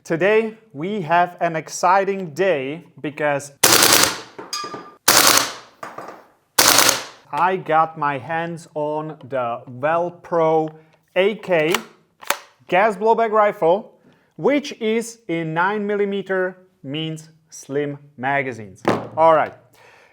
Today we have an exciting day because I got my hands on the Velpro AK gas blowback rifle, which is in 9mm, means slim magazines. All right.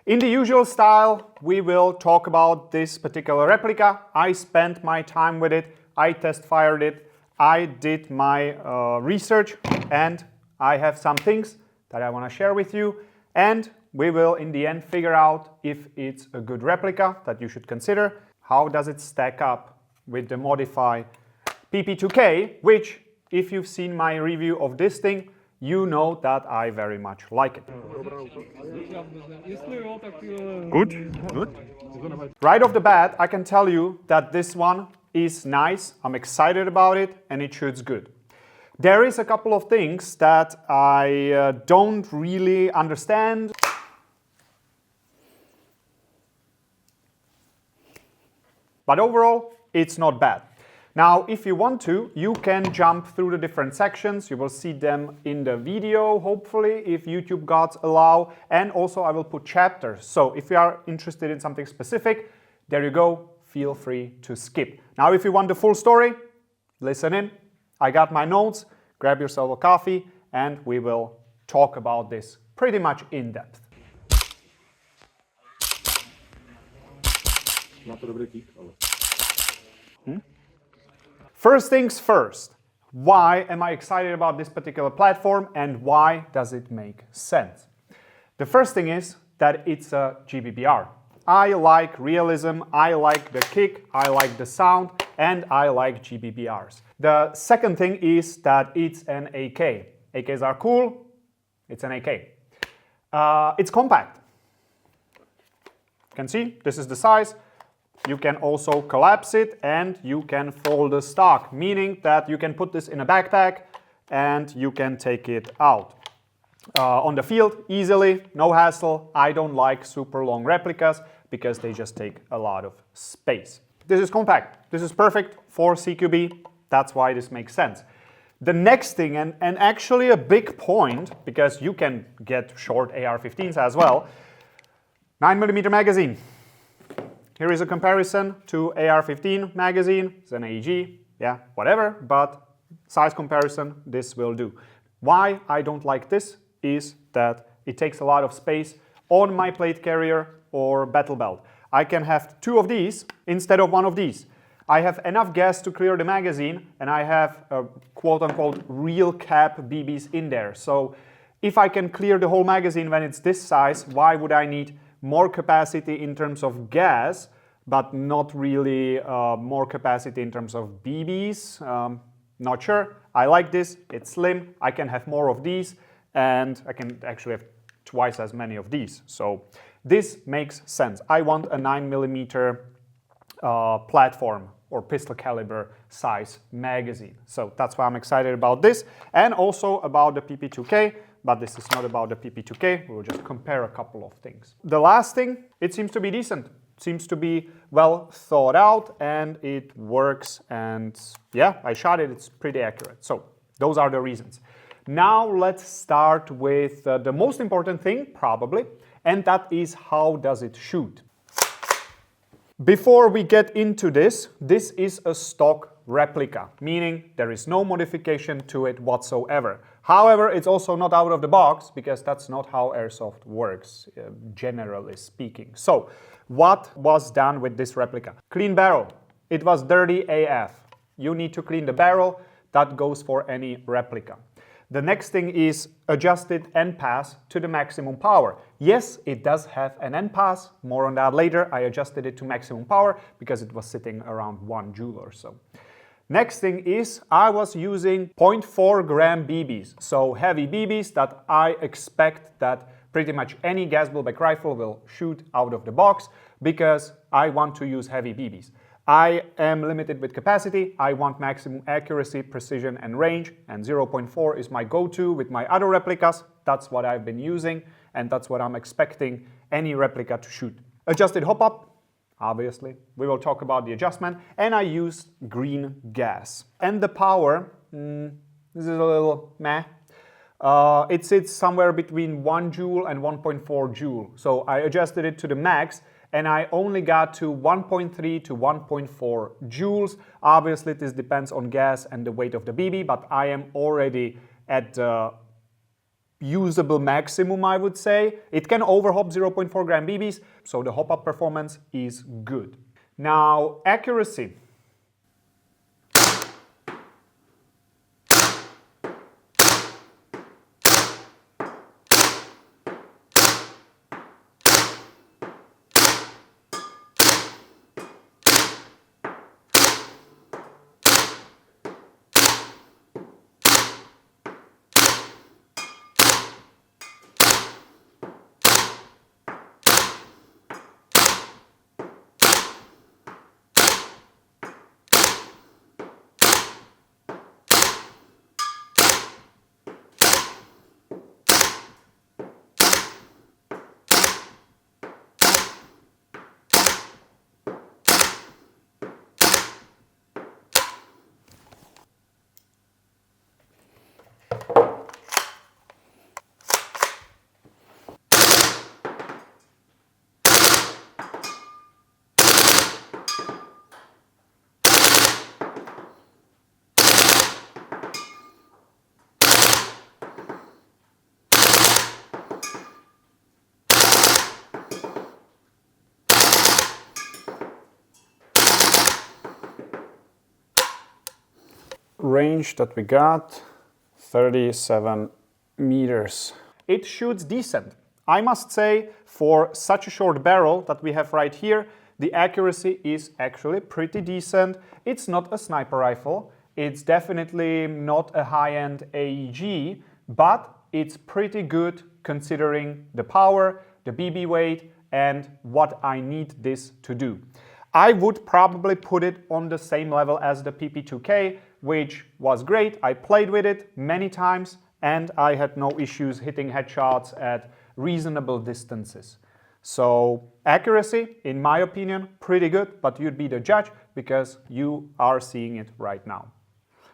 In the usual style, we will talk about this particular replica. I spent my time with it, I test fired it, I did my research, and I have some things that I want to share with you, and we will in the end figure out if it's a good replica that you should consider. How does it stack up with the Modify PP2K, which, if you've seen my review of this thing, you know that I very much like it. Good. Right off the bat, I can tell you that this one is nice. I'm excited about it and it shoots good. There is a couple of things that I don't really understand. But overall, it's not bad. Now, if you want to, you can jump through the different sections. You will see them in the video, hopefully, if YouTube gods allow. And also, I will put chapters. So if you are interested in something specific, there you go. Feel free to skip. Now, if you want the full story, listen in. I got my notes. Grab yourself a coffee, and we will talk about this pretty much in depth. First things first, why am I excited about this particular platform and why does it make sense? The first thing is that it's a GBBR. I like realism, I like the kick, I like the sound, and I like GBBRs. The second thing is that it's an AK. AKs are cool, it's an AK. It's compact. You can see, this is the size. You can also collapse it and you can fold the stock, meaning that you can put this in a backpack and you can take it out on the field easily, no hassle. I don't like super long replicas because they just take a lot of space. This is compact. This is perfect for CQB. That's why this makes sense. The next thing, and actually a big point, because you can get short AR-15s as well, 9mm magazine. Here is a comparison to AR-15 magazine. It's an AEG, yeah, whatever, but size comparison, this will do. Why I don't like this is that it takes a lot of space on my plate carrier or battle belt. I can have two of these instead of one of these. I have enough gas to clear the magazine and I have quote-unquote real cap BBs in there. So if I can clear the whole magazine when it's this size, why would I need more capacity in terms of gas, but not really more capacity in terms of BBs? Not sure. I like this. It's slim. I can have more of these, and I can actually have twice as many of these. So this makes sense. I want a 9mm platform or pistol caliber size magazine. So that's why I'm excited about this, and also about the PP2K. But this is not about the PP2K, we'll just compare a couple of things. The last thing, it seems to be decent. It seems to be well thought out and it works, and yeah, I shot it, it's pretty accurate. So those are the reasons. Now let's start with the most important thing, probably, and that is how does it shoot? Before we get into this, this is a stock replica, meaning there is no modification to it whatsoever. However, it's also not out of the box because that's not how airsoft works, generally speaking. So, what was done with this replica? Clean barrel. It was dirty AF. You need to clean the barrel. That goes for any replica. The next thing is adjusted end pass to the maximum power. Yes, it does have an end pass. More on that later. I adjusted it to maximum power because it was sitting around 1 joule or so. Next thing is I was using 0.4 gram BBs, so heavy BBs that I expect that pretty much any gas blowback rifle will shoot out of the box because I want to use heavy BBs. I am limited with capacity, I want maximum accuracy, precision and range, and 0.4 is my go-to with my other replicas. That's what I've been using and that's what I'm expecting any replica to shoot. Adjusted hop-up. Obviously, we will talk about the adjustment, and I used green gas. And the power, this is a little meh. it sits somewhere between 1 joule and 1.4 joule. So I adjusted it to the max and I only got to 1.3 to 1.4 joules. Obviously this depends on gas and the weight of the BB, but I am already at the usable maximum, I would say. It can overhop 0.4 gram BBs, so the hop-up performance is good. Now, accuracy. Range that we got, 37 meters. It shoots decent. I must say, for such a short barrel that we have right here, the accuracy is actually pretty decent. It's not a sniper rifle. It's definitely not a high-end AEG, but it's pretty good considering the power, the BB weight, and what I need this to do. I would probably put it on the same level as the PP2K, which was great. I played with it many times and I had no issues hitting headshots at reasonable distances. So accuracy, in my opinion, pretty good, but you'd be the judge because you are seeing it right now.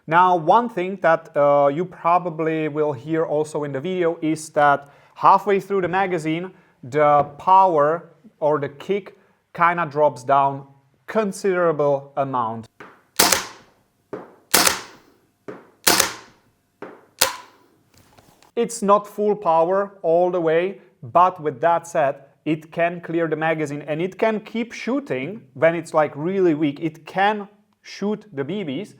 Now, one thing that you probably will hear also in the video is that halfway through the magazine, the power or the kick kind of drops down considerable amount. It's not full power all the way, but with that said, it can clear the magazine and it can keep shooting when it's like really weak. It can shoot the BBs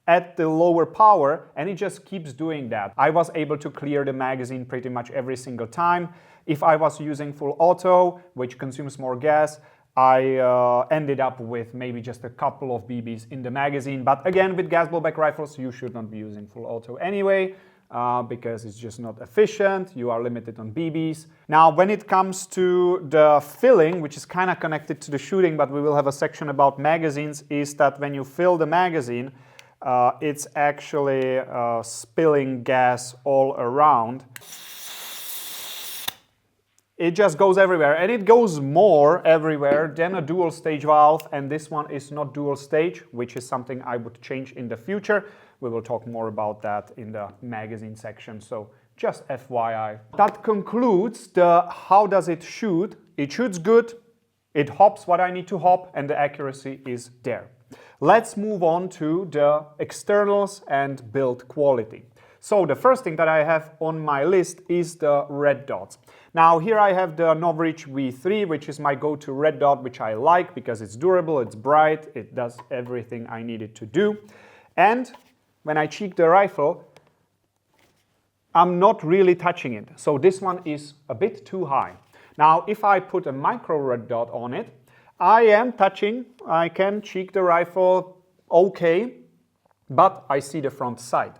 at the lower power and it just keeps doing that. I was able to clear the magazine pretty much every single time. If I was using full auto, which consumes more gas, I ended up with maybe just a couple of BBs in the magazine. But again, with gas blowback rifles, you should not be using full auto anyway. Because it's just not efficient, you are limited on BBs. Now, when it comes to the filling, which is kind of connected to the shooting, but we will have a section about magazines, is that when you fill the magazine, it's actually spilling gas all around. It just goes everywhere, and it goes more everywhere than a dual stage valve, and this one is not dual stage, which is something I would change in the future. We will talk more about that in the magazine section, so just FYI. That concludes the how does it shoot. It shoots good, it hops what I need to hop, and the accuracy is there. Let's move on to the externals and build quality. So the first thing that I have on my list is the red dots. Now here I have the Novritsch V3, which is my go-to red dot, which I like because it's durable, it's bright, it does everything I need it to do. And when I cheek the rifle, I'm not really touching it. So this one is a bit too high. Now, if I put a micro red dot on it, I am touching, I can cheek the rifle okay, but I see the front sight.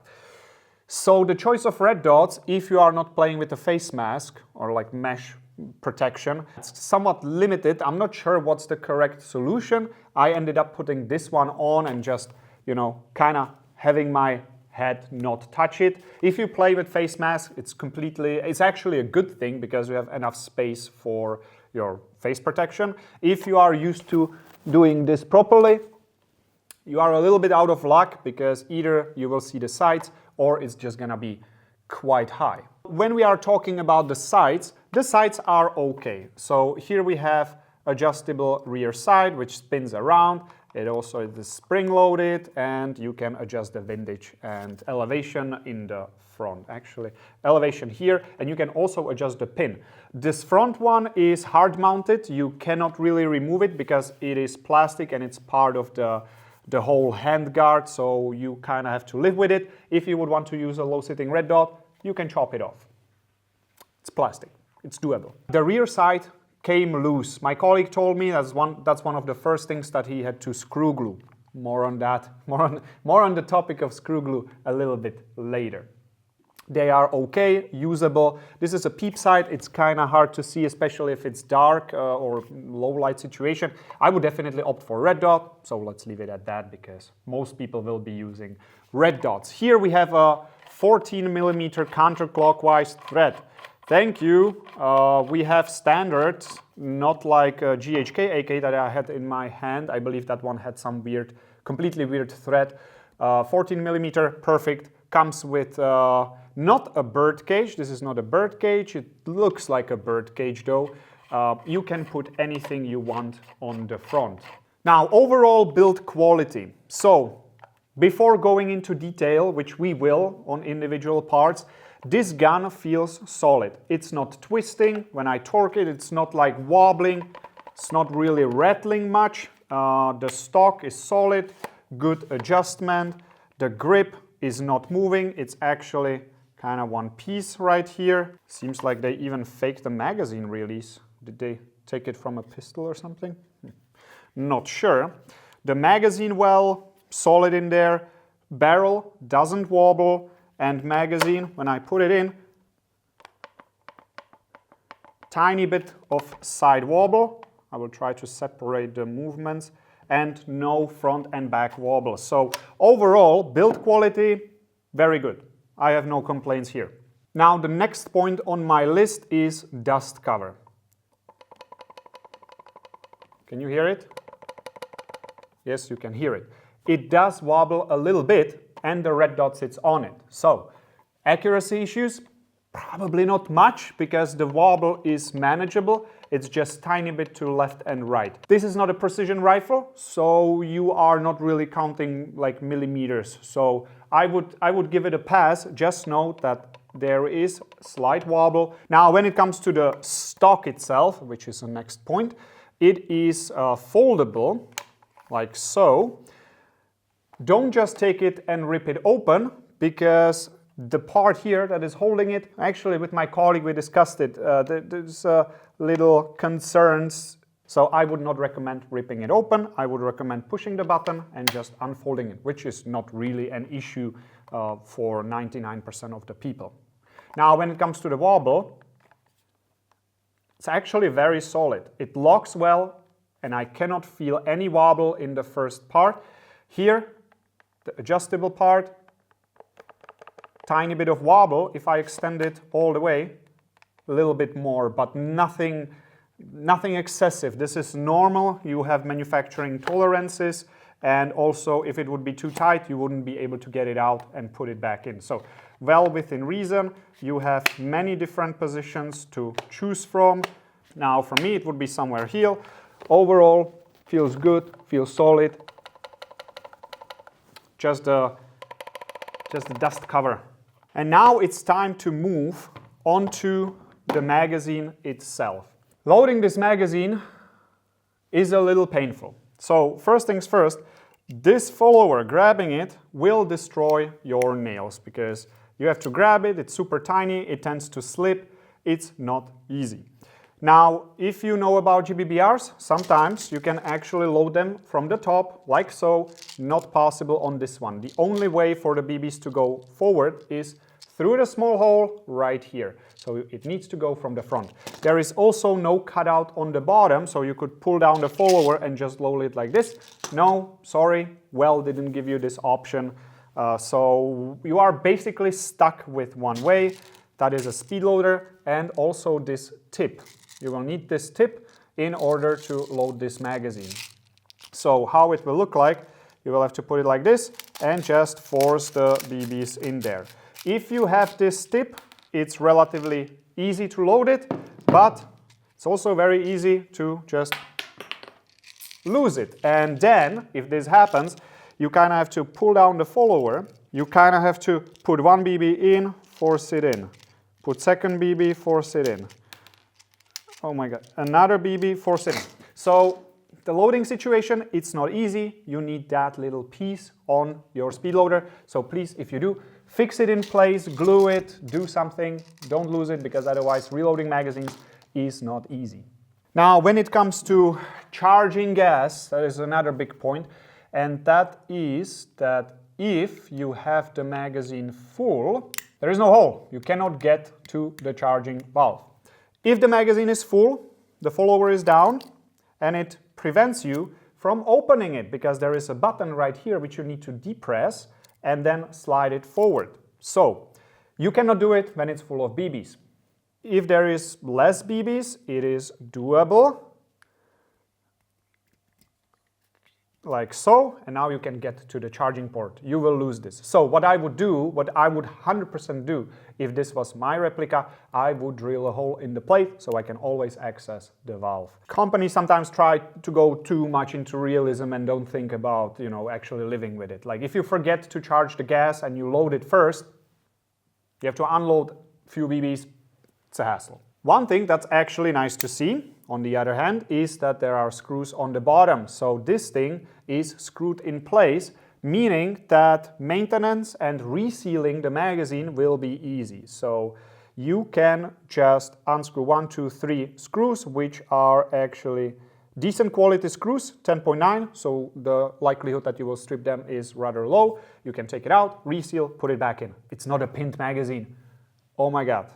So the choice of red dots, if you are not playing with a face mask or like mesh protection, it's somewhat limited. I'm not sure what's the correct solution. I ended up putting this one on and just, you know, kind of having my head not touch it. If you play with face mask, it's actually a good thing because you have enough space for your face protection. If you are used to doing this properly, you are a little bit out of luck because either you will see the sights or it's just gonna be quite high. When we are talking about the sights are okay. So here we have adjustable rear sight, which spins around. It also is spring-loaded, and you can adjust the windage and elevation in the front. Actually, elevation here, and you can also adjust the pin. This front one is hard-mounted. You cannot really remove it because it is plastic and it's part of the whole hand guard, so you kind of have to live with it. If you would want to use a low-sitting red dot, you can chop it off. It's plastic. It's doable. The rear sight came loose. My colleague told me that's one of the first things that he had to screw glue. More on that, more on the topic of screw glue a little bit later. They are okay, usable. This is a peep sight. It's kind of hard to see, especially if it's dark or low light situation. I would definitely opt for red dot, so let's leave it at that because most people will be using red dots. Here we have a 14mm counterclockwise thread. Thank you. We have standards, not like GHK AK that I had in my hand. I believe that one had some weird, completely weird thread. 14mm, perfect. Comes with not a bird cage. This is not a bird cage. It looks like a bird cage though. You can put anything you want on the front. Now, overall build quality. So, before going into detail, which we will on individual parts, this gun feels solid. It's not twisting. When I torque it, it's not like wobbling. It's not really rattling much. The stock is solid, good adjustment. The grip is not moving. It's actually kind of one piece right here. Seems like they even faked the magazine release. Did they take it from a pistol or something? Not sure. The magazine well, solid in there. Barrel doesn't wobble. And magazine, when I put it in, tiny bit of side wobble. I will try to separate the movements, and no front and back wobble. So overall, build quality, very good. I have no complaints here. Now the next point on my list is dust cover. Can you hear it? Yes, you can hear it. It does wobble a little bit, and the red dot sits on it. So, accuracy issues? Probably not much, because the wobble is manageable. It's just tiny bit to left and right. This is not a precision rifle, so you are not really counting like millimeters. So I would give it a pass. Just note that there is slight wobble. Now, when it comes to the stock itself, which is the next point, it is foldable, like so. Don't just take it and rip it open, because the part here that is holding it, actually with my colleague we discussed it, there's little concerns, so I would not recommend ripping it open. I would recommend pushing the button and just unfolding it, which is not really an issue for 99% of the people. Now when it comes to the wobble, it's actually very solid. It locks well, and I cannot feel any wobble in the first part. Here, the adjustable part, tiny bit of wobble. If I extend it all the way, a little bit more, but nothing excessive. This is normal. You have manufacturing tolerances, and also if it would be too tight, you wouldn't be able to get it out and put it back in. So well within reason. You have many different positions to choose from. Now for me, it would be somewhere here. Overall, feels good, feels solid. Just the dust cover. And now it's time to move onto the magazine itself. Loading this magazine is a little painful. So first things first, this follower, grabbing it, will destroy your nails because you have to grab it, it's super tiny, it tends to slip, it's not easy. Now, if you know about GBBRs, sometimes you can actually load them from the top, like so. Not possible on this one. The only way for the BBs to go forward is through the small hole right here. So it needs to go from the front. There is also no cutout on the bottom, so you could pull down the follower and just load it like this. No, sorry, well didn't give you this option. So you are basically stuck with one way. That is a speed loader and also this tip. You will need this tip in order to load this magazine. So how it will look like, you will have to put it like this and just force the BBs in there. If you have this tip, it's relatively easy to load it, but it's also very easy to just lose it. And then, if this happens, you kind of have to pull down the follower. You kind of have to put one BB in, force it in. Put second BB, force it in. Oh my God, another BB, force it in. So the loading situation, it's not easy. You need that little piece on your speed loader. So please, if you do, fix it in place, glue it, do something. Don't lose it, because otherwise reloading magazines is not easy. Now, when it comes to charging gas, that is another big point. And that is that if you have the magazine full, there is no hole. You cannot get to the charging valve. If the magazine is full, the follower is down, and it prevents you from opening it, because there is a button right here which you need to depress and then slide it forward. So you cannot do it when it's full of BBs. If there is less BBs, it is doable, like so, and now you can get to the charging port. You will lose this. So what I would do, what I would 100% do, if this was my replica, I would drill a hole in the plate so I can always access the valve. Companies sometimes try to go too much into realism and don't think about, actually living with it. Like if you forget to charge the gas and you load it first, you have to unload a few BBs, it's a hassle. One thing that's actually nice to see, on the other hand, is that there are screws on the bottom. So this thing is screwed in place, meaning that maintenance and resealing the magazine will be easy. So you can just unscrew 1, 2, 3 screws, which are actually decent quality screws, 10.9, so the likelihood that you will strip them is rather low. You can take it out, reseal, put it back in. It's not a pinned magazine. Oh my God.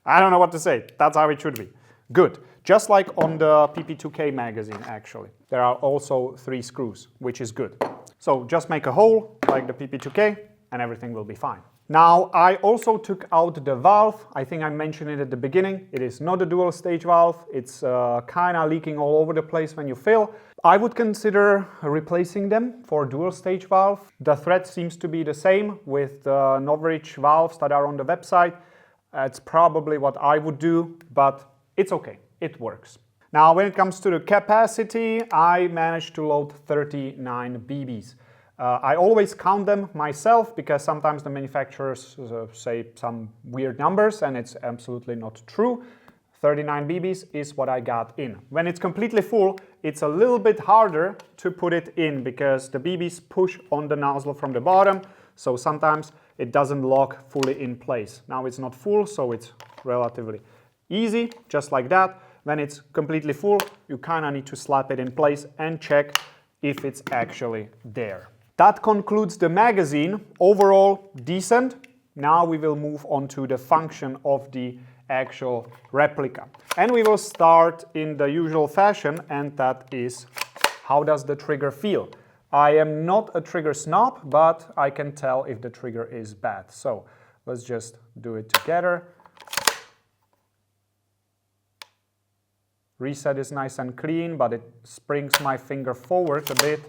I don't know what to say. That's how it should be. Good. Just like on the PP2K magazine, actually. There are also 3 screws, which is good. So just make a hole like the PP2K and everything will be fine. Now, I also took out the valve. I think I mentioned it at the beginning. It is not a dual stage valve. It's kind of leaking all over the place when you fill. I would consider replacing them for dual stage valve. The thread seems to be the same with the Novridge valves that are on the website. It's probably what I would do, but it's okay. It works. Now, when it comes to the capacity, I managed to load 39 BBs. I always count them myself because sometimes the manufacturers say some weird numbers and it's absolutely not true. 39 BBs is what I got in. When it's completely full, it's a little bit harder to put it in because the BBs push on the nozzle from the bottom, so sometimes it doesn't lock fully in place. Now it's not full, so it's relatively easy, just like that. When it's completely full, you kind of need to slap it in place and check if it's actually there. That concludes the magazine. Overall, decent. Now we will move on to the function of the actual replica. And we will start in the usual fashion, and that is, how does the trigger feel? I am not a trigger snob, but I can tell if the trigger is bad. So let's just do it together. Reset is nice and clean, but it springs my finger forward a bit.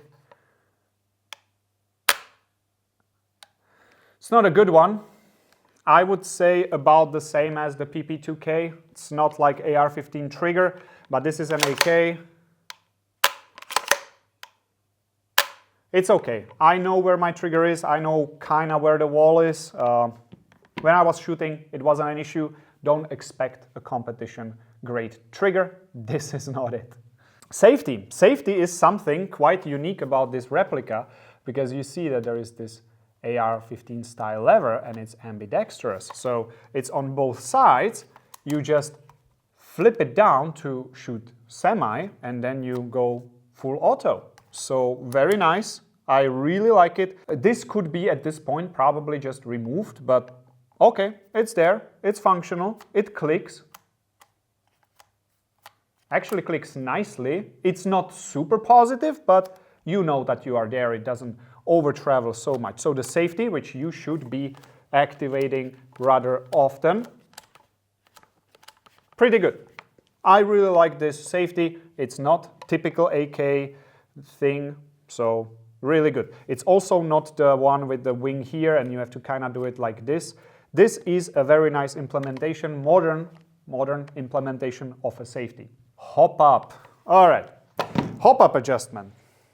It's not a good one. I would say about the same as the PP2K. It's not like AR-15 trigger, but this is an AK. It's okay. I know where my trigger is. I know kind of where the wall is. When I was shooting, it wasn't an issue. Don't expect a competition grade trigger. This is not it. Safety. Safety is something quite unique about this replica because you see that there is this AR-15 style lever and it's ambidextrous. So it's on both sides. You just flip it down to shoot semi and then you go full auto. So very nice. I really like it. This could be at this point probably just removed, but okay, it's there. It's functional. It clicks. Actually clicks nicely. It's not super positive, but you know that you are there. It doesn't over travel so much. So the safety, which you should be activating rather often, pretty good. I really like this safety. It's not typical AK thing, so Really good. It's also not the one with the wing here and you have to kind of do it like this. This is a very nice implementation, modern implementation of a safety. Hop up. All right, hop up adjustment.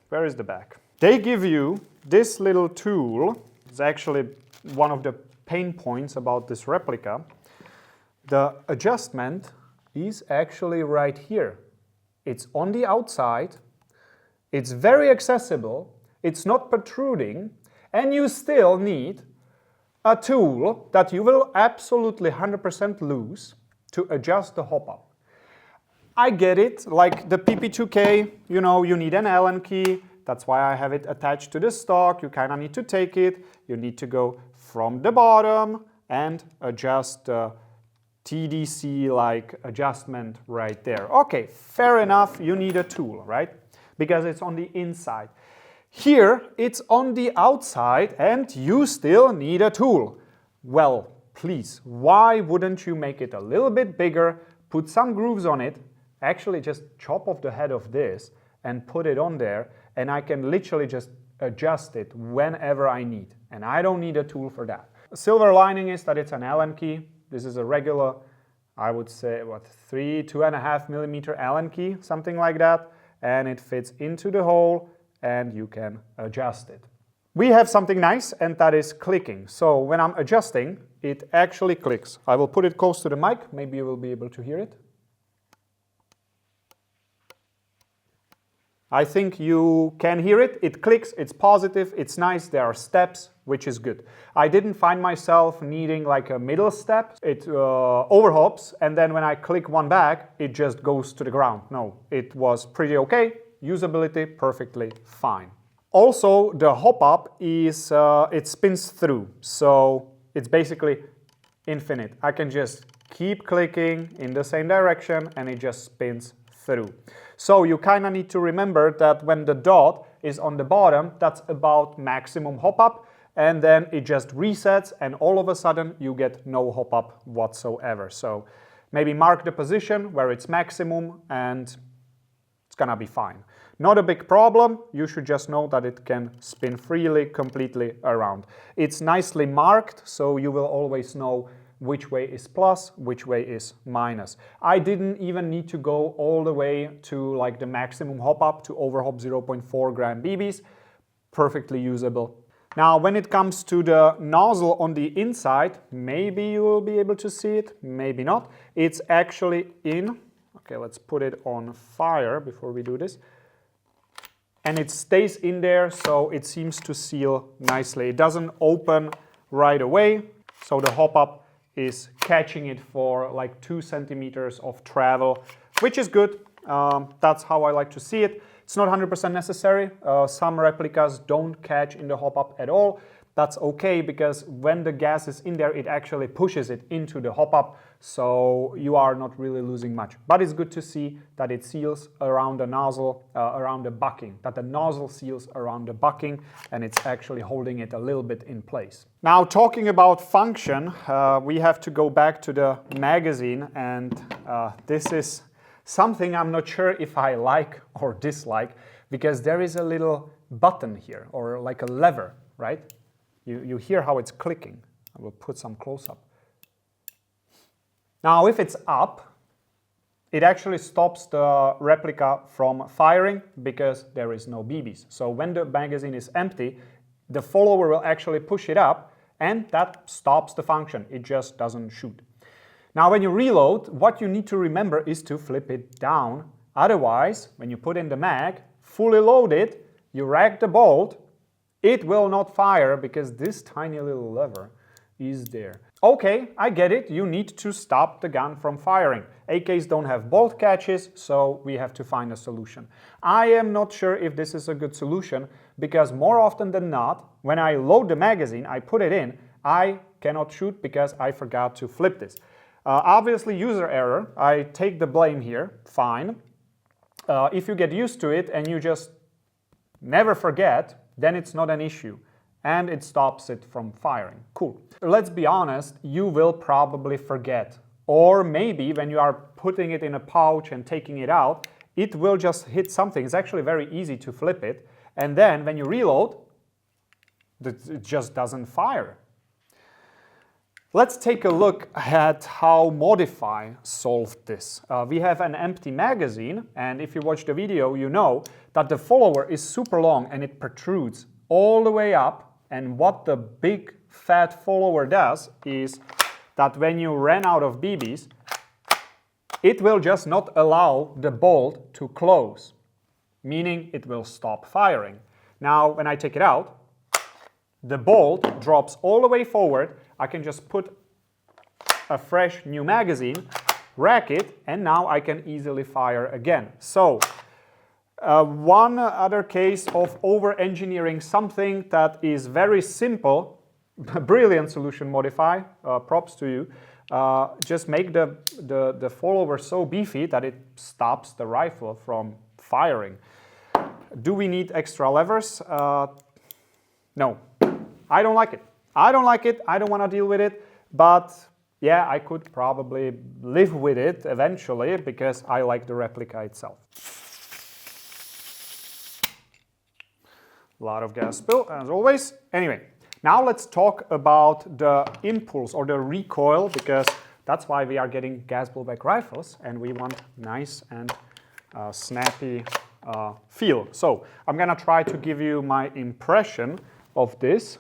Where is the back? They give you this little tool. It's actually one of the pain points about this replica. The adjustment is actually right here. It's on the outside. It's very accessible. It's not protruding. And you still need a tool that you will absolutely 100% lose to adjust the hop-up. I get it, like the PP2K, you know, you need an Allen key. That's why I have it attached to the stock. You kind of need to take it. You need to go from the bottom and adjust the TDC-like adjustment right there. Okay, fair enough, you need a tool, right? Because it's on the inside. Here, it's on the outside and you still need a tool. Well, please, why wouldn't you make it a little bit bigger, put some grooves on it, actually just chop off the head of this and put it on there, and I can literally just adjust it whenever I need. And I don't need a tool for that. Silver lining is that it's an Allen key. This is a regular, I would say, what, 2.5 millimeter Allen key, something like that. And it fits into the hole and you can adjust it. We have something nice, and that is clicking. So when I'm adjusting, it actually clicks. I will put it close to the mic. Maybe you will be able to hear it. I think you can hear it. It clicks, it's positive, it's nice, there are steps, which is good. I didn't find myself needing like a middle step. It overhops, and then when I click one back, it just goes to the ground. No, it was pretty okay. Usability, perfectly fine. Also, the hop-up is, it spins through, so it's basically infinite. I can just keep clicking in the same direction and it just spins through. So you kind of need to remember that when the dot is on the bottom, that's about maximum hop-up, and then it just resets and all of a sudden you get no hop-up whatsoever. So maybe mark the position where it's maximum and it's gonna be fine. Not a big problem, you should just know that it can spin freely, completely around. It's nicely marked, so you will always know which way is plus, which way is minus. I didn't even need to go all the way to like the maximum hop-up to overhop 0.4 gram BBs. Perfectly usable. Now, when it comes to the nozzle on the inside, maybe you will be able to see it, maybe not. It's actually in, okay, let's put it on fire before we do this. And it stays in there, so it seems to seal nicely. It doesn't open right away, so the hop-up is catching it for like 2 centimeters of travel, which is good. That's how I like to see it. It's not 100% necessary. Some replicas don't catch in the hop-up at all. That's okay, because when the gas is in there, it actually pushes it into the hop-up, so you are not really losing much. But it's good to see that it seals around the nozzle, around the bucking, that the nozzle seals around the bucking, and it's actually holding it a little bit in place. Now, talking about function, we have to go back to the magazine, and this is something I'm not sure if I like or dislike, because there is a little button here, or like a lever, right? You hear how it's clicking. I will put some close-up. Now, if it's up, it actually stops the replica from firing because there is no BBs. So when the magazine is empty, the follower will actually push it up, and that stops the function. It just doesn't shoot. Now, when you reload, what you need to remember is to flip it down. Otherwise, when you put in the mag, fully loaded, you rack the bolt, it will not fire because this tiny little lever is there. Okay, I get it. You need to stop the gun from firing. AKs don't have bolt catches, so we have to find a solution. I am not sure if this is a good solution because more often than not, when I load the magazine, I put it in, I cannot shoot because I forgot to flip this. Obviously, user error. I take the blame here. Fine. If you get used to it and you just never forget, then it's not an issue and it stops it from firing. Cool. Let's be honest, you will probably forget. Or maybe when you are putting it in a pouch and taking it out, it will just hit something. It's actually very easy to flip it and then when you reload, it just doesn't fire. Let's take a look at how Modify solved this. We have an empty magazine, and if you watch the video, you know that the follower is super long and it protrudes all the way up. And what the big fat follower does is that when you ran out of BBs, it will just not allow the bolt to close, meaning it will stop firing. Now, when I take it out, the bolt drops all the way forward. I can just put a fresh new magazine, rack it, and now I can easily fire again. So, one other case of over-engineering something that is very simple, brilliant solution, Modify, props to you. Just make the follower so beefy that it stops the rifle from firing. Do we need extra levers? No. I don't like it. I don't like it. I don't want to deal with it. But yeah, I could probably live with it eventually because I like the replica itself. A lot of gas spill, as always. Anyway, now let's talk about the impulse or the recoil, because that's why we are getting gas blowback rifles and we want nice and snappy feel. So I'm gonna try to give you my impression of this.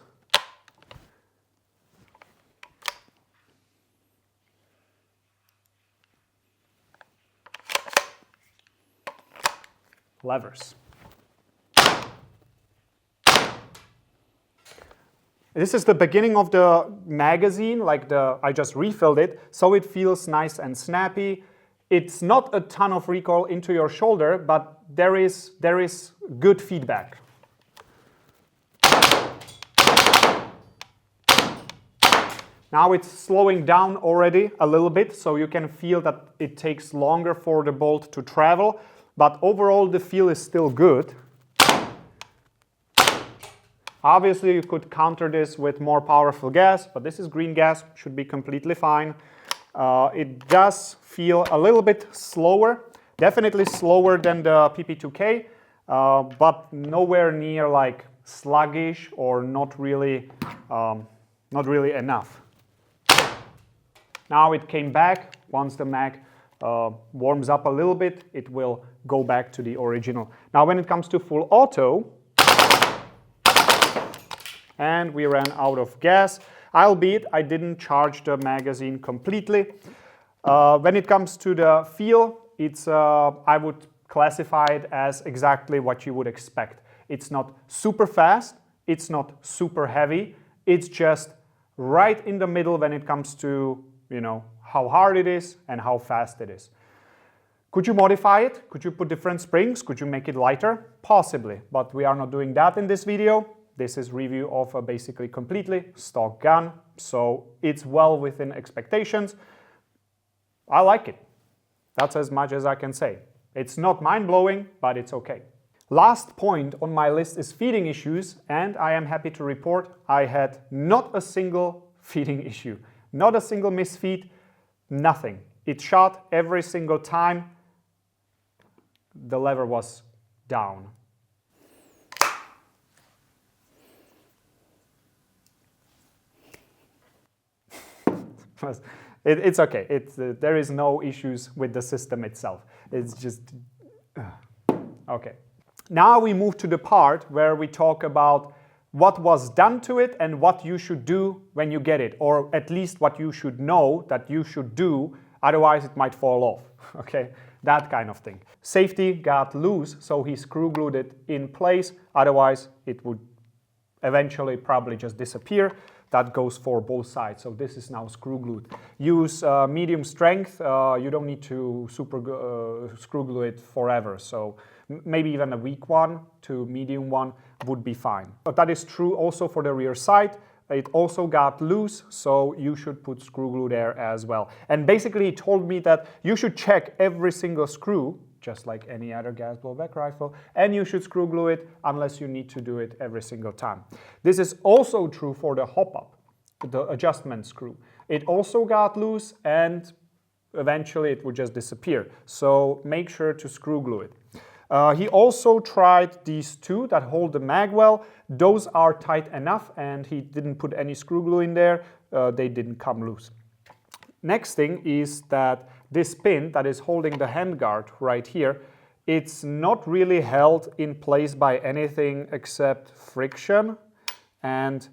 Levers. This is the beginning of the magazine, I just refilled it, so it feels nice and snappy. It's not a ton of recoil into your shoulder, but there is good feedback. Now it's slowing down already a little bit, so you can feel that it takes longer for the bolt to travel, but overall the feel is still good. Obviously you could counter this with more powerful gas, but this is green gas, should be completely fine. It does feel a little bit slower, definitely slower than the PP2K, but nowhere near like sluggish or not really enough. Now it came back. Once the mag warms up a little bit, it will go back to the original. Now when it comes to full auto, and we ran out of gas, albeit I didn't charge the magazine completely. When it comes to the feel, it's I would classify it as exactly what you would expect. It's not super fast, it's not super heavy, it's just right in the middle when it comes to, you know, how hard it is and how fast it is. Could you modify it? Could you put different springs? Could you make it lighter? Possibly, but we are not doing that in this video. This is review of a basically completely stock gun, so it's well within expectations. I like it. That's as much as I can say. It's not mind-blowing, but it's okay. Last point on my list is feeding issues, and I am happy to report I had not a single feeding issue. Not a single misfeed, nothing. It shot every single time the lever was down. It's okay. There is no issues with the system itself. It's just okay. Now we move to the part where we talk about what was done to it and what you should do when you get it, or at least what you should know that you should do, otherwise it might fall off. Okay, that kind of thing. Safety got loose, so he screw glued it in place, otherwise it would eventually probably just disappear. That goes for both sides, so this is now screw glued. Use medium strength, you don't need to screw glue it forever, so maybe even a weak one to medium one would be fine. But that is true also for the rear side. It also got loose, so you should put screw glue there as well. And basically he told me that you should check every single screw, just like any other gas blowback rifle, and you should screw glue it unless you need to do it every single time. This is also true for the hop-up, the adjustment screw. It also got loose and eventually it would just disappear. So make sure to screw glue it. He also tried these two that hold the mag well. Those are tight enough, and he didn't put any screw glue in there. They didn't come loose. Next thing is that this pin that is holding the handguard right here, it's not really held in place by anything except friction, and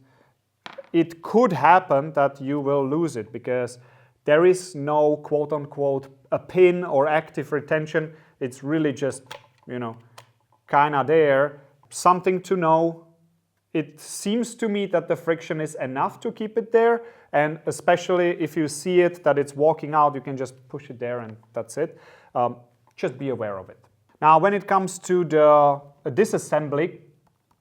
it could happen that you will lose it because there is no quote-unquote a pin or active retention. It's really just, you know, kind of there. Something to know. It seems to me that the friction is enough to keep it there, and especially if you see it that it's walking out, you can just push it there and that's it. Just be aware of it. Now when it comes to the disassembly,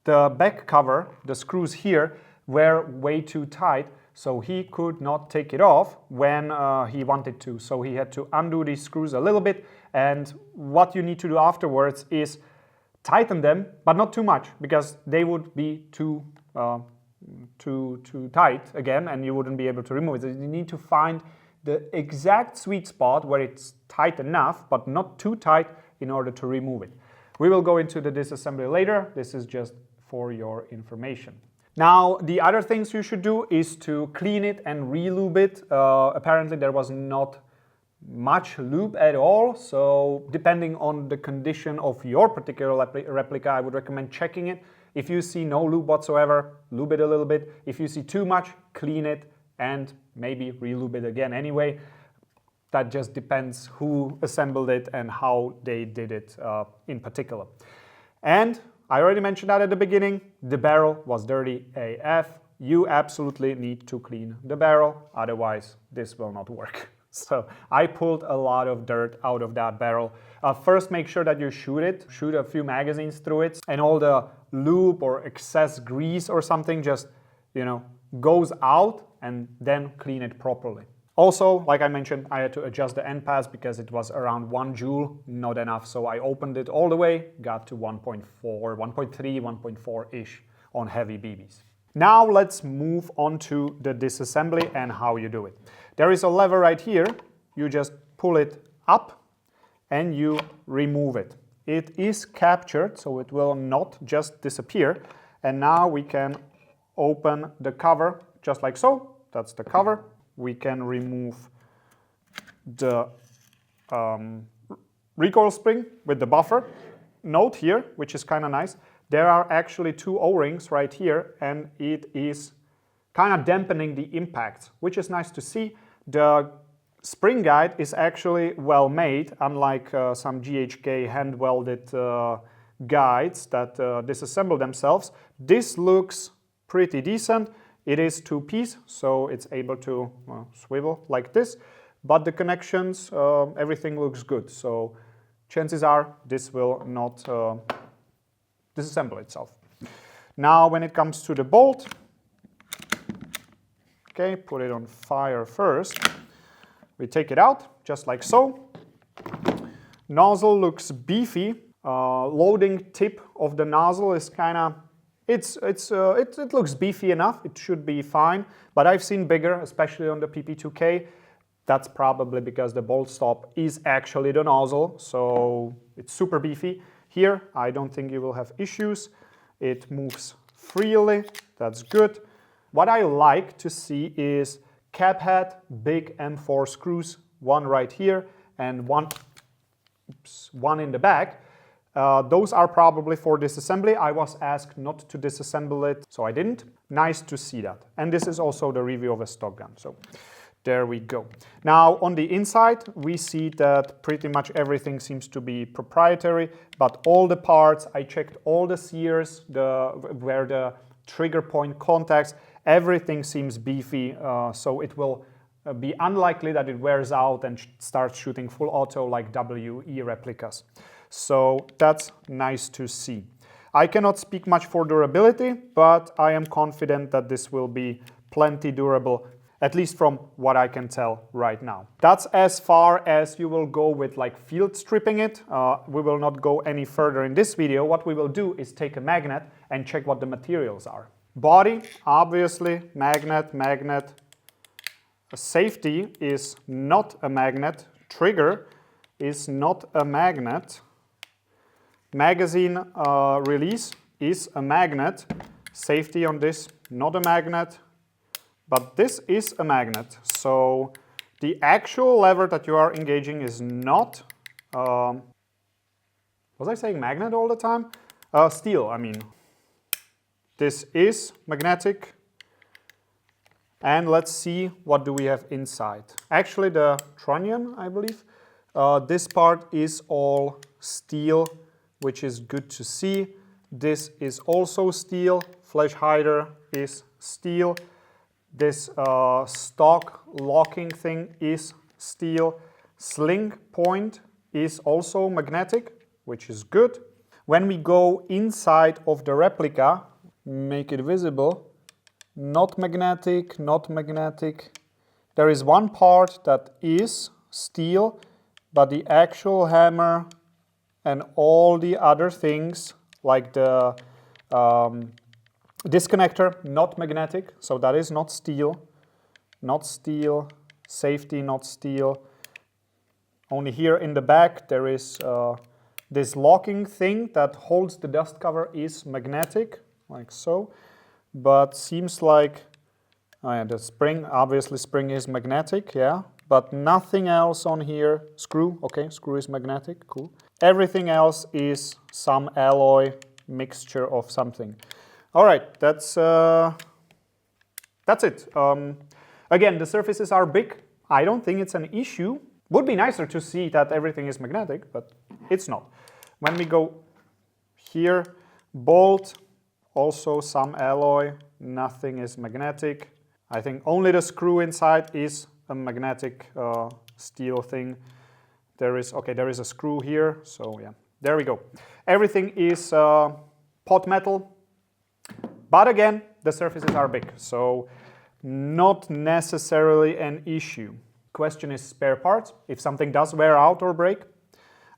the back cover, the screws here, were way too tight, so he could not take it off when he wanted to. So he had to undo these screws a little bit, and what you need to do afterwards is tighten them, but not too much, because they would be too tight again, and you wouldn't be able to remove it. So you need to find the exact sweet spot where it's tight enough, but not too tight in order to remove it. We will go into the disassembly later. This is just for your information. Now, the other things you should do is to clean it and re-lube it. Apparently there was not much lube at all, so depending on the condition of your particular replica, I would recommend checking it. If you see no lube whatsoever, lube it a little bit. If you see too much, clean it and maybe re-lube it again anyway. That just depends who assembled it and how they did it in particular. And I already mentioned that at the beginning, the barrel was dirty AF. You absolutely need to clean the barrel, otherwise this will not work. So I pulled a lot of dirt out of that barrel. First, make sure that you shoot a few magazines through it, and all the lube or excess grease or something just, you know, goes out, and then clean it properly. Also, like I mentioned, I had to adjust the end pass because it was around 1 joule, not enough. So I opened it all the way, got to 1.4, 1.3, 1.4-ish on heavy BBs. Now let's move on to the disassembly and how you do it. There is a lever right here. You just pull it up and you remove it. It is captured, so it will not just disappear. And now we can open the cover just like so. That's the cover. We can remove the recoil spring with the buffer. Note here, which is kind of nice, there are actually 2 O-rings right here, and it is kind of dampening the impact, which is nice to see. The spring guide is actually well made, unlike some GHK hand-welded guides that disassemble themselves. This looks pretty decent. It is 2-piece, so it's able to swivel like this, but the connections, everything looks good. So chances are this will not disassemble itself. Now when it comes to the bolt, okay, put it on fire first. We take it out, just like so. Nozzle looks beefy. Loading tip of the nozzle is kind of, it looks beefy enough. It should be fine, but I've seen bigger, especially on the PP2K. That's probably because the bolt stop is actually the nozzle, so it's super beefy. Here, I don't think you will have issues. It moves freely, that's good. What I like to see is cap head, big M4 screws, one right here and one in the back. Those are probably for disassembly. I was asked not to disassemble it, so I didn't. Nice to see that. And this is also the review of a stock gun. So there we go. Now on the inside, we see that pretty much everything seems to be proprietary, but all the parts, I checked all the sears, where the trigger point contacts, everything seems beefy, so it will be unlikely that it wears out and starts shooting full auto like WE replicas. So that's nice to see. I cannot speak much for durability, but I am confident that this will be plenty durable, at least from what I can tell right now. That's as far as you will go with like field stripping it. We will not go any further in this video. What we will do is take a magnet and check what the materials are. Body, obviously, magnet. Safety is not a magnet. Trigger is not a magnet. magazine release is a magnet. Safety on this, not a magnet, but this is a magnet. So the actual lever that you are engaging is not, was I saying magnet all the time? Steel, I mean. This is magnetic. And let's see what do we have inside. Actually the trunnion, I believe. This part is all steel, which is good to see. This is also steel. Flash hider is steel. This stock locking thing is steel. Sling point is also magnetic, which is good. When we go inside of the replica, make it visible, not magnetic, not magnetic. There is one part that is steel, but the actual hammer and all the other things, like the disconnector, not magnetic, so that is not steel. Not steel, safety, not steel. Only here in the back there is this locking thing that holds the dust cover is magnetic, like so. But seems like, oh yeah, the spring, obviously spring is magnetic, yeah. But nothing else on here. Screw, okay, screw is magnetic, cool. Everything else is some alloy mixture of something. All right, that's it. Again, the surfaces are big. I don't think it's an issue. Would be nicer to see that everything is magnetic, but it's not. When we go here, bolt, also some alloy, nothing is magnetic. I think only the screw inside is a magnetic steel thing. There is a screw here, so yeah, there we go. Everything is pot metal, but again, the surfaces are big, so not necessarily an issue. Question is spare parts. If something does wear out or break,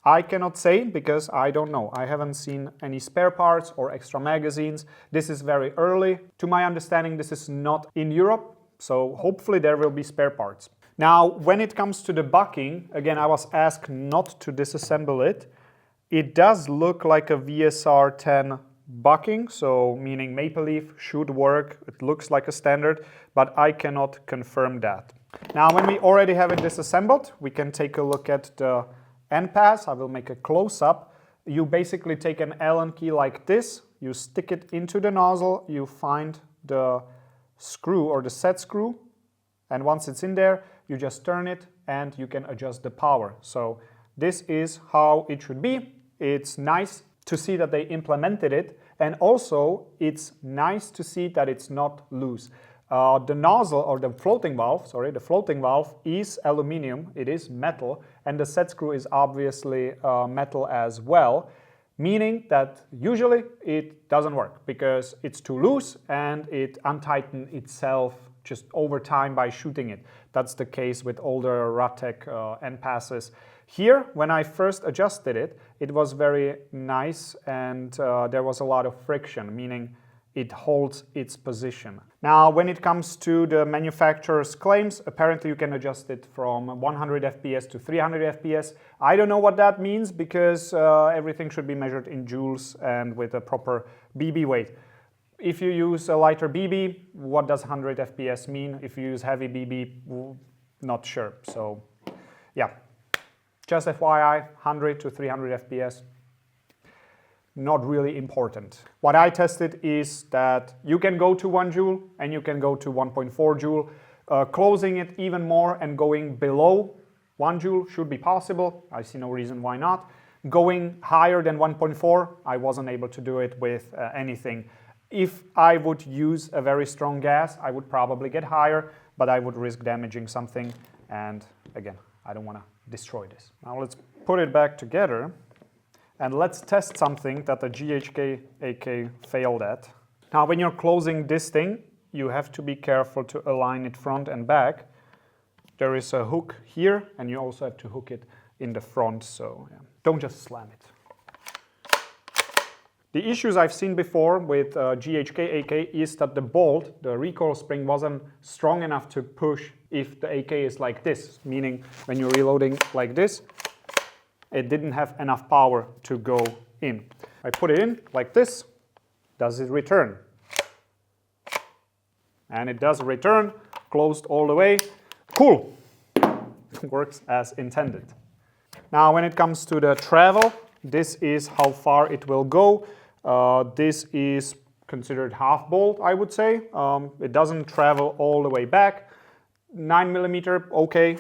I cannot say because I don't know. I haven't seen any spare parts or extra magazines. This is very early. To my understanding, this is not in Europe, so hopefully there will be spare parts. Now, when it comes to the bucking, again, I was asked not to disassemble it. It does look like a VSR 10 bucking, so meaning Maple Leaf should work. It looks like a standard, but I cannot confirm that. Now, when we already have it disassembled, we can take a look at the end pass. I will make a close-up. You basically take an Allen key like this, you stick it into the nozzle, you find the screw or the set screw, and once it's in there, you just turn it and you can adjust the power. So this is how it should be. It's nice to see that they implemented it, and also it's nice to see that it's not loose. The nozzle or the floating valve is aluminum, it is metal, and the set screw is obviously metal as well, meaning that usually it doesn't work because it's too loose and it untightens itself just over time by shooting it. That's the case with older Rattec end passes. Here, when I first adjusted it, it was very nice and there was a lot of friction, meaning it holds its position. Now, when it comes to the manufacturer's claims, apparently you can adjust it from 100 FPS to 300 FPS. I don't know what that means because everything should be measured in joules and with a proper BB weight. If you use a lighter BB, what does 100 FPS mean? If you use heavy BB, not sure. So, yeah, just FYI, 100 to 300 FPS. Not really important. What I tested is that you can go to 1 joule and you can go to 1.4 joule. Closing it even more and going below 1 joule should be possible. I see no reason why not. Going higher than 1.4, I wasn't able to do it with anything. If I would use a very strong gas, I would probably get higher, but I would risk damaging something. And again, I don't want to destroy this. Now let's put it back together. And let's test something that the GHK AK failed at. Now, when you're closing this thing, you have to be careful to align it front and back. There is a hook here, and you also have to hook it in the front, so yeah. Don't just slam it. The issues I've seen before with GHK AK is that the bolt, the recoil spring, wasn't strong enough to push if the AK is like this, meaning when you're reloading like this, it didn't have enough power to go in. I put it in like this. Does it return? And it does return, closed all the way. Cool. Works as intended. Now when it comes to the travel, this is how far it will go. This is considered half bolt, I would say. It doesn't travel all the way back. 9mm, okay,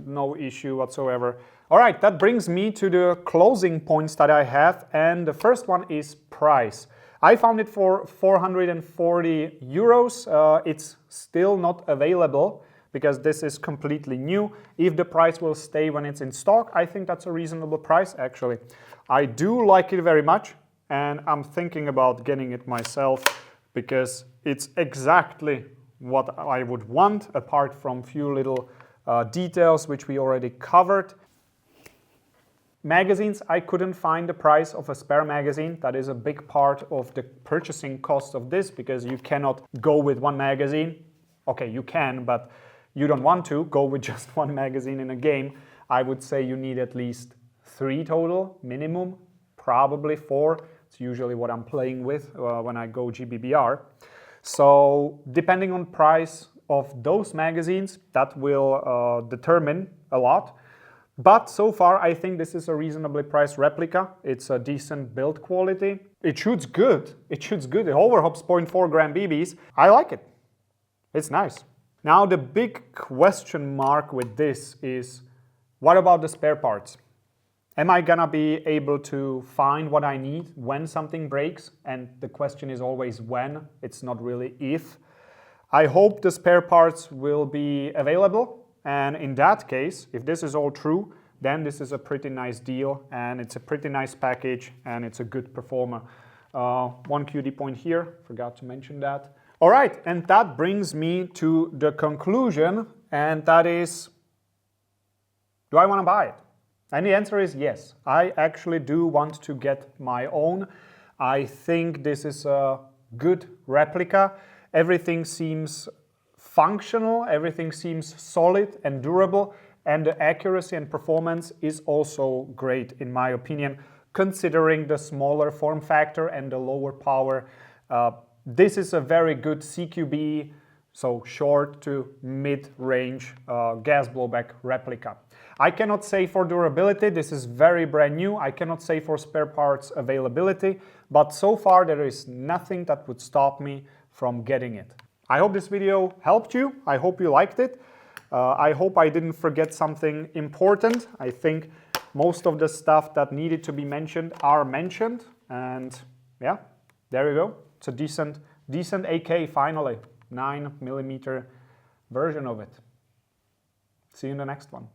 no issue whatsoever. All right, that brings me to the closing points that I have, and the first one is price. I found it for 440 euros. It's still not available because this is completely new. If the price will stay when it's in stock, I think that's a reasonable price actually. I do like it very much, and I'm thinking about getting it myself because it's exactly what I would want, apart from few little details which we already covered. Magazines, I couldn't find the price of a spare magazine. That is a big part of the purchasing cost of this because you cannot go with one magazine. Okay, you can, but you don't want to go with just one magazine in a game. I would say you need at least 3 total, minimum, probably 4. It's usually what I'm playing with when I go GBBR. So depending on price of those magazines, that will determine a lot. But so far, I think this is a reasonably priced replica. It's a decent build quality. It shoots good. It shoots good. The Overhops 0.4 gram BBs. I like it. It's nice. Now the big question mark with this is, what about the spare parts? Am I gonna be able to find what I need when something breaks? And the question is always when. It's not really if. I hope the spare parts will be available. And in that case, if this is all true, then this is a pretty nice deal and it's a pretty nice package and it's a good performer. One QD point here, forgot to mention that. All right, and that brings me to the conclusion, and that is, do I want to buy it? And the answer is yes. I actually do want to get my own. I think this is a good replica. Everything seems functional, everything seems solid and durable, and the accuracy and performance is also great in my opinion, considering the smaller form factor and the lower power. This is a very good CQB, so short to mid-range gas blowback replica. I cannot say for durability, this is very brand new. I cannot say for spare parts availability, but so far there is nothing that would stop me from getting it. I hope this video helped you. I hope you liked it. I hope I didn't forget something important. I think most of the stuff that needed to be mentioned are mentioned. And yeah, there you go. It's a decent AK finally. 9mm version of it. See you in the next one.